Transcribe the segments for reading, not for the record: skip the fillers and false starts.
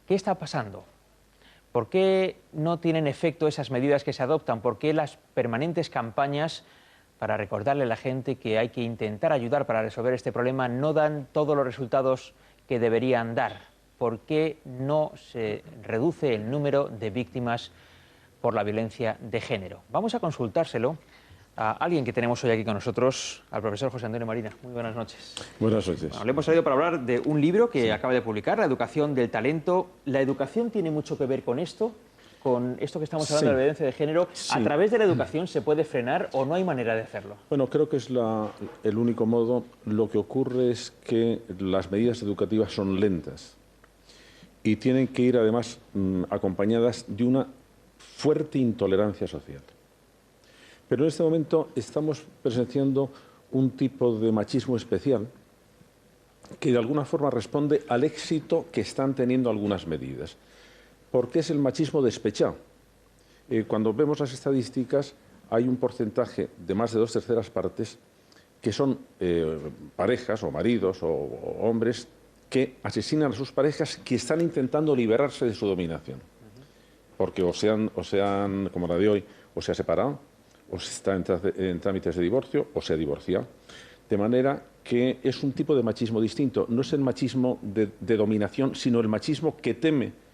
¿Qué está pasando? ¿Por qué no tienen efecto esas medidas que se adoptan? ¿Por qué las permanentes campañas para recordarle a la gente que hay que intentar ayudar para resolver este problema no dan todos los resultados que deberían dar? ¿Por qué no se reduce el número de víctimas por la violencia de género? Vamos a consultárselo a alguien que tenemos hoy aquí con nosotros, al profesor José Antonio Marina. Muy buenas noches. Buenas noches. Bueno, le hemos traído para hablar de un libro que acaba de publicar, La educación del talento. ¿La educación tiene mucho que ver con esto? Con esto que estamos hablando de la violencia de género. ¿A través de la educación se puede frenar o no hay manera de hacerlo? Bueno, creo que es el único modo. Lo que ocurre es que las medidas educativas son lentas y tienen que ir además acompañadas de una fuerte intolerancia social. Pero en este momento estamos presenciando un tipo de machismo especial que de alguna forma responde al éxito que están teniendo algunas medidas. Porque es el machismo despechado. Cuando vemos las estadísticas, hay un porcentaje de más de 2/3 partes que son parejas o maridos o hombres que asesinan a sus parejas que están intentando liberarse de su dominación. Porque o sean, como la de hoy, o se ha separado, o se está en trámites de divorcio, o se ha divorciado. De manera que es un tipo de machismo distinto. No es el machismo de dominación, sino el machismo que teme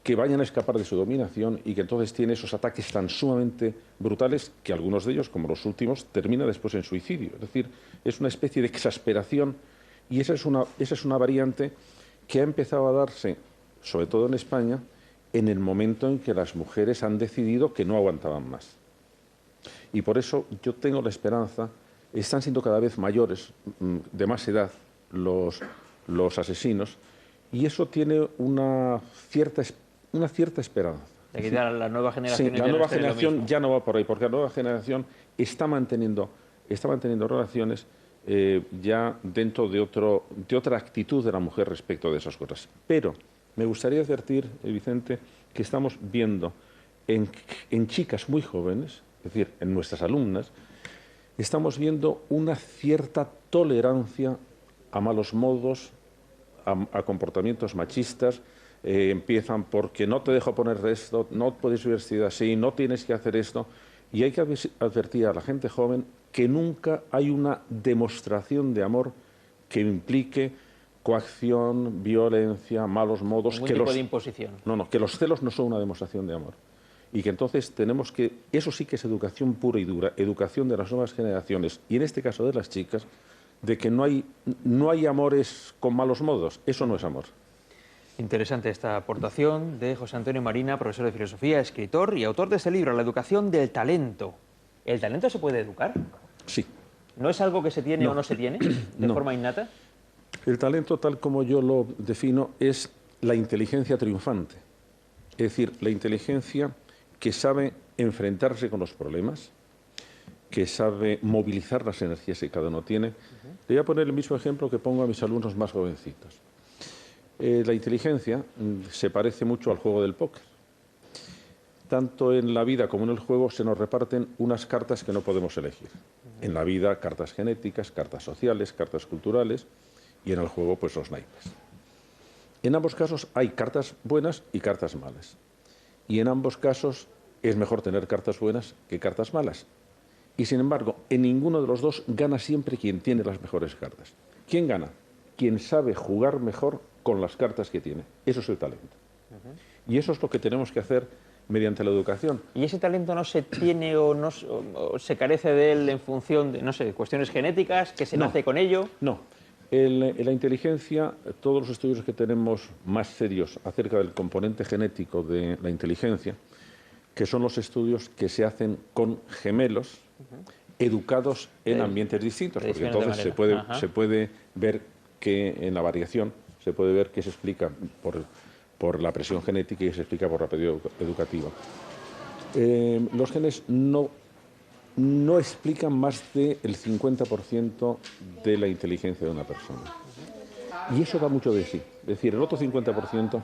que vayan a escapar de su dominación y que entonces tiene esos ataques tan sumamente brutales que algunos de ellos, como los últimos, termina después en suicidio. Es decir, es una especie de exasperación y esa es una variante que ha empezado a darse, sobre todo en España, en el momento en que las mujeres han decidido que no aguantaban más. Y por eso yo tengo la esperanza, están siendo cada vez mayores, de más edad, los asesinos, y eso tiene una cierta esperanza. De que ya la nueva generación, sí, la nueva generación ya no va por ahí, porque la nueva generación está manteniendo relaciones ya dentro de otra actitud de la mujer respecto de esas cosas. Pero me gustaría advertir, Vicente, que estamos viendo en chicas muy jóvenes, es decir, en nuestras alumnas, estamos viendo una cierta tolerancia a malos modos, a comportamientos machistas. Empiezan porque no te dejo poner esto, no puedes vestir así, no tienes que hacer esto. Y hay que advertir a la gente joven que nunca hay una demostración de amor que implique coacción, violencia, malos modos. Ningún tipo de imposición. No, que los celos no son una demostración de amor. Y que entonces tenemos que, eso sí que es educación pura y dura, educación de las nuevas generaciones, y en este caso de las chicas, de que no hay amores con malos modos. Eso no es amor. Interesante esta aportación de José Antonio Marina, profesor de filosofía, escritor y autor de este libro, La educación del talento. ¿El talento se puede educar? Sí. ¿No es algo que se tiene o no se tiene de forma innata? El talento, tal como yo lo defino, es la inteligencia triunfante. Es decir, la inteligencia que sabe enfrentarse con los problemas, que sabe movilizar las energías que cada uno tiene. Le voy a poner el mismo ejemplo que pongo a mis alumnos más jovencitos. La inteligencia se parece mucho al juego del póker. Tanto en la vida como en el juego se nos reparten unas cartas que no podemos elegir. En la vida, cartas genéticas, cartas sociales, cartas culturales, y en el juego, pues los naipes. En ambos casos hay cartas buenas y cartas malas. Y en ambos casos es mejor tener cartas buenas que cartas malas. Y sin embargo, en ninguno de los dos gana siempre quien tiene las mejores cartas. ¿Quién gana? Quien sabe jugar mejor con las cartas que tiene. Eso es el talento. Y eso es lo que tenemos que hacer mediante la educación. ¿Y ese talento no se tiene o se carece de él en función de, no sé, cuestiones genéticas, que se nace con ello? No. En la inteligencia, todos los estudios que tenemos más serios acerca del componente genético de la inteligencia, que son los estudios que se hacen con gemelos educados en ambientes distintos, porque entonces se puede ver que en la variación se puede ver que se explica por la presión genética y se explica por la pedida educativa. Los genes no explican más del 50% de la inteligencia de una persona. Y eso da mucho de sí. Es decir, el otro 50%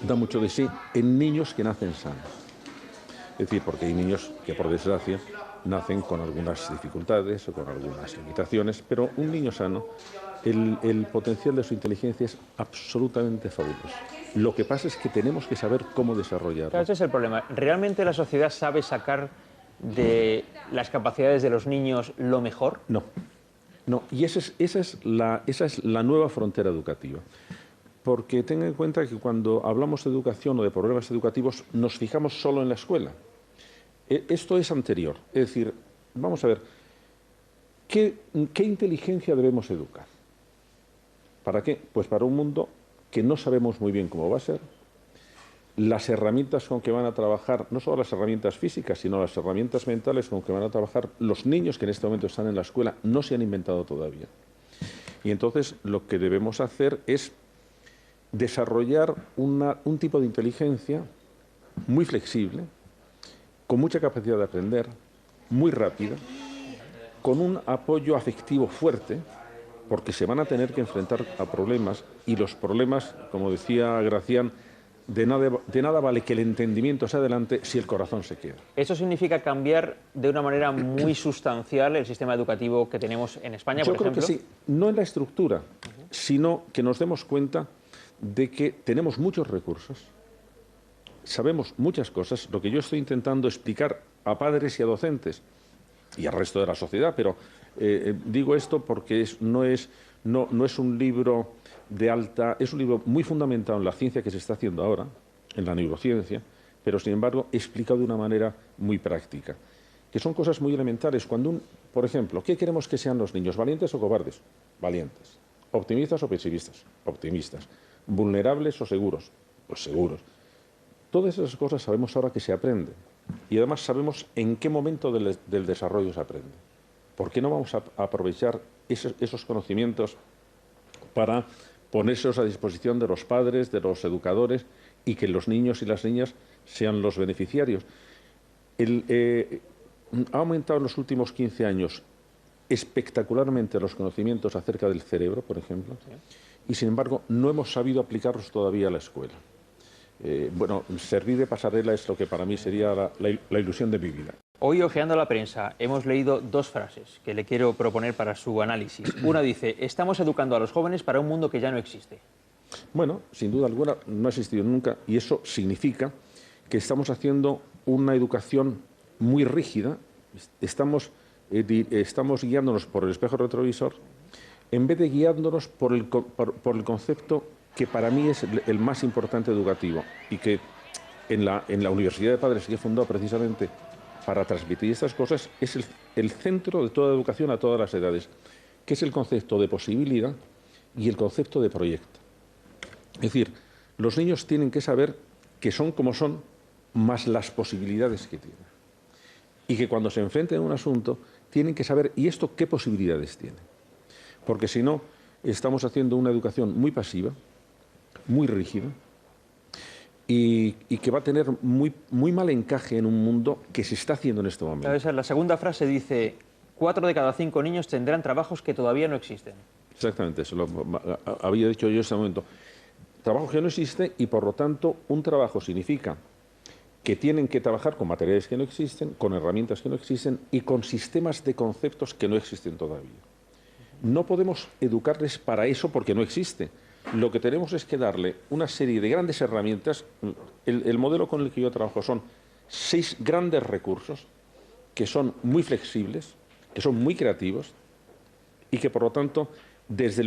da mucho de sí en niños que nacen sanos. Es decir, porque hay niños que, por desgracia, nacen con algunas dificultades o con algunas limitaciones, pero un niño sano, el potencial de su inteligencia es absolutamente fabuloso. Lo que pasa es que tenemos que saber cómo desarrollarlo. Claro, ese es el problema. ¿Realmente la sociedad sabe sacar de las capacidades de los niños lo mejor? No, no, y esa es la nueva frontera educativa. Porque tenga en cuenta que cuando hablamos de educación o de problemas educativos nos fijamos solo en la escuela. Esto es anterior. Es decir, vamos a ver, ¿qué inteligencia debemos educar? ¿Para qué? Pues para un mundo que no sabemos muy bien cómo va a ser. Las herramientas con que van a trabajar, no solo las herramientas físicas, sino las herramientas mentales con que van a trabajar los niños que en este momento están en la escuela, no se han inventado todavía. Y entonces lo que debemos hacer es desarrollar un tipo de inteligencia muy flexible, con mucha capacidad de aprender, muy rápida, con un apoyo afectivo fuerte, porque se van a tener que enfrentar a problemas, y los problemas, como decía Gracián, de nada vale que el entendimiento se adelante si el corazón se queda. ¿Eso significa cambiar de una manera muy sustancial el sistema educativo que tenemos en España, por ejemplo? Yo creo que sí, no en la estructura, sino que nos demos cuenta de que tenemos muchos recursos, sabemos muchas cosas. Lo que yo estoy intentando explicar a padres y a docentes y al resto de la sociedad, pero digo esto porque no es un libro de alta, es un libro muy fundamentado en la ciencia que se está haciendo ahora, en la neurociencia, pero sin embargo explicado de una manera muy práctica, que son cosas muy elementales. Por ejemplo, ¿qué queremos que sean los niños? ¿Valientes o cobardes? Valientes. ¿Optimistas o pesimistas? Optimistas. ¿Vulnerables o seguros? Pues seguros. Todas esas cosas sabemos ahora que se aprenden, y además sabemos en qué momento del desarrollo se aprende. ¿Por qué no vamos a aprovechar esos conocimientos para ponérselos a disposición de los padres, de los educadores, y que los niños y las niñas sean los beneficiarios? Ha aumentado en los últimos 15 años espectacularmente los conocimientos acerca del cerebro, por ejemplo, y sin embargo no hemos sabido aplicarlos todavía a la escuela. Bueno, servir de pasarela es lo que para mí sería la ilusión de mi vida. Hoy, hojeando la prensa, hemos leído dos frases que le quiero proponer para su análisis. Una dice: estamos educando a los jóvenes para un mundo que ya no existe. Bueno, sin duda alguna no ha existido nunca, y eso significa que estamos haciendo una educación muy rígida. Estamos guiándonos por el espejo retrovisor en vez de guiándonos por el concepto que para mí es el más importante educativo, y que en la Universidad de Padres, que he fundado precisamente para transmitir estas cosas, es el centro de toda educación a todas las edades, que es el concepto de posibilidad y el concepto de proyecto. Es decir, los niños tienen que saber que son como son, más las posibilidades que tienen. Y que cuando se enfrenten a un asunto, tienen que saber, ¿y esto qué posibilidades tiene? Porque si no, estamos haciendo una educación muy pasiva, muy rígida, y que va a tener muy mal encaje en un mundo que se está haciendo en este momento. La segunda frase dice: 4 de cada 5 niños tendrán trabajos que todavía no existen. Exactamente, eso lo había dicho yo en ese momento. Trabajo que no existe, y por lo tanto un trabajo significa que tienen que trabajar con materiales que no existen, con herramientas que no existen y con sistemas de conceptos que no existen todavía. No podemos educarles para eso porque no existe. Lo que tenemos es que darle una serie de grandes herramientas. El modelo con el que yo trabajo son 6 grandes recursos que son muy flexibles, que son muy creativos, y que por lo tanto desde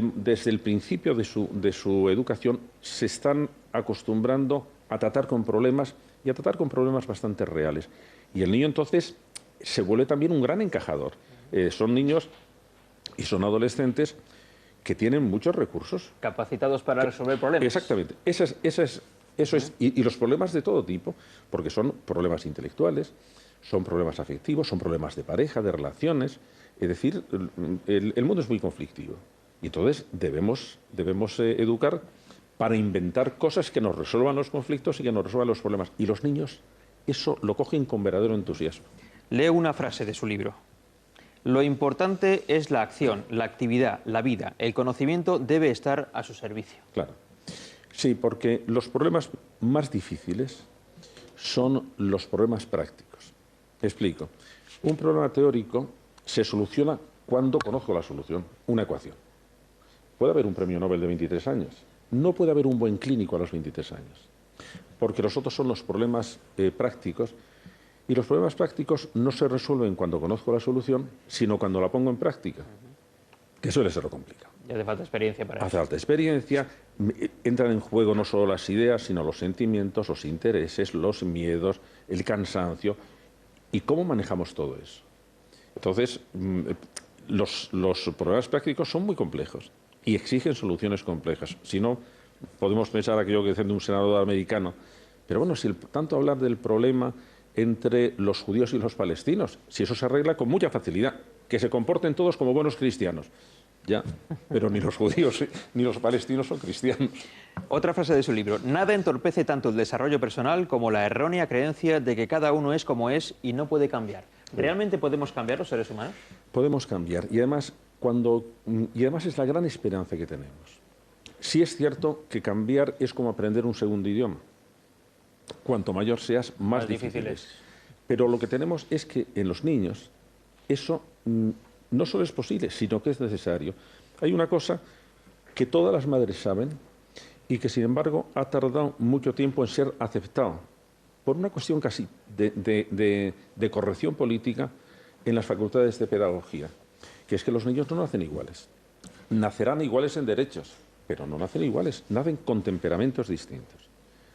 el principio de su educación se están acostumbrando a tratar con problemas, y a tratar con problemas bastante reales. Y el niño entonces se vuelve también un gran encajador. Son niños y son adolescentes que tienen muchos recursos. Capacitados para resolver problemas. Exactamente. Eso es, y los problemas de todo tipo, porque son problemas intelectuales, son problemas afectivos, son problemas de pareja, de relaciones. Es decir, el mundo es muy conflictivo. Y entonces debemos educar para inventar cosas que nos resuelvan los conflictos y que nos resuelvan los problemas. Y los niños eso lo cogen con verdadero entusiasmo. Leo una frase de su libro: lo importante es la acción, la actividad, la vida. El conocimiento debe estar a su servicio. Claro. Sí, porque los problemas más difíciles son los problemas prácticos. Explico. Un problema teórico se soluciona cuando conozco la solución, una ecuación. Puede haber un premio Nobel de 23 años, no puede haber un buen clínico a los 23 años, porque los otros son los problemas prácticos, y los problemas prácticos no se resuelven cuando conozco la solución, sino cuando la pongo en práctica, que suele ser lo complicado. Y hace falta experiencia para eso. Hace falta experiencia, entran en juego no solo las ideas, sino los sentimientos, los intereses, los miedos, el cansancio, y cómo manejamos todo eso. Entonces, los problemas prácticos son muy complejos y exigen soluciones complejas. Si no, podemos pensar aquello que dicen de un senador americano. Pero bueno, si tanto hablar del problema entre los judíos y los palestinos, si eso se arregla con mucha facilidad, que se comporten todos como buenos cristianos. Ya, pero ni los judíos ni los palestinos son cristianos. Otra frase de su libro: nada entorpece tanto el desarrollo personal como la errónea creencia de que cada uno es como es y no puede cambiar. ¿Realmente podemos cambiar los seres humanos? Podemos cambiar, y además es la gran esperanza que tenemos. Sí es cierto que cambiar es como aprender un segundo idioma. Cuanto mayor seas, más difícil es. Pero lo que tenemos es que en los niños eso no solo es posible, sino que es necesario. Hay una cosa que todas las madres saben y que, sin embargo, ha tardado mucho tiempo en ser aceptado, por una cuestión casi de corrección política en las facultades de pedagogía, que es que los niños no nacen iguales. Nacerán iguales en derechos, pero no nacen iguales, nacen con temperamentos distintos.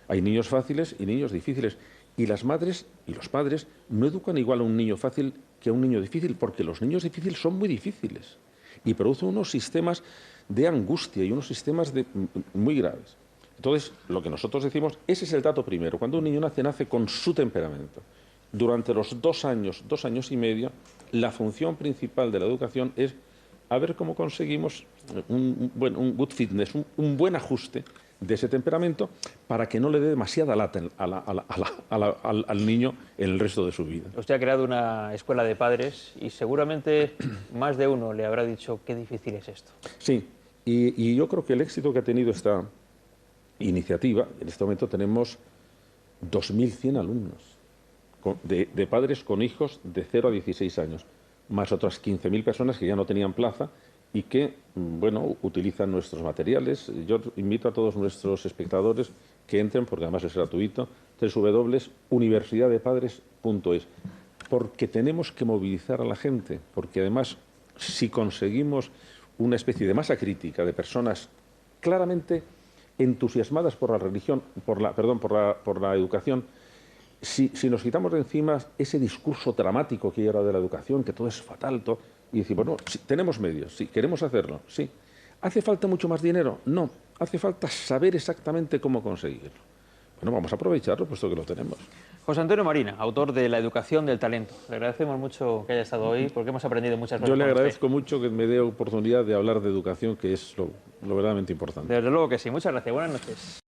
Hay niños fáciles y niños difíciles, y las madres y los padres no educan igual a un niño fácil que a un niño difícil, porque los niños difíciles son muy difíciles y producen unos sistemas de angustia y unos sistemas muy graves. Entonces, lo que nosotros decimos, ese es el dato primero. Cuando un niño nace, nace con su temperamento. Durante los 2 años y medio, la función principal de la educación es a ver cómo conseguimos un good fitness, un buen ajuste de ese temperamento para que no le dé demasiada lata al niño en el resto de su vida. Usted ha creado una escuela de padres y seguramente más de uno le habrá dicho qué difícil es esto. Sí, y yo creo que el éxito que ha tenido esta iniciativa, en este momento tenemos 2.100 alumnos de padres con hijos de 0 a 16 años, más otras 15.000 personas que ya no tenían plaza y que, bueno, utilizan nuestros materiales. Yo invito a todos nuestros espectadores que entren, porque además es gratuito, www.universidadepadres.es, porque tenemos que movilizar a la gente, porque además, si conseguimos una especie de masa crítica de personas claramente entusiasmadas por la religión, por la educación, si nos quitamos de encima ese discurso dramático que hay ahora de la educación, que todo es fatal, y decimos, bueno, sí, tenemos medios, sí, queremos hacerlo, sí. ¿Hace falta mucho más dinero? No, hace falta saber exactamente cómo conseguirlo. Bueno, vamos a aprovecharlo, puesto que lo tenemos. José Antonio Marina, autor de La educación del talento. Le agradecemos mucho que haya estado hoy, porque hemos aprendido muchas cosas. Yo le agradezco mucho que me dé oportunidad de hablar de educación, que es lo verdaderamente importante. Desde luego que sí. Muchas gracias. Buenas noches.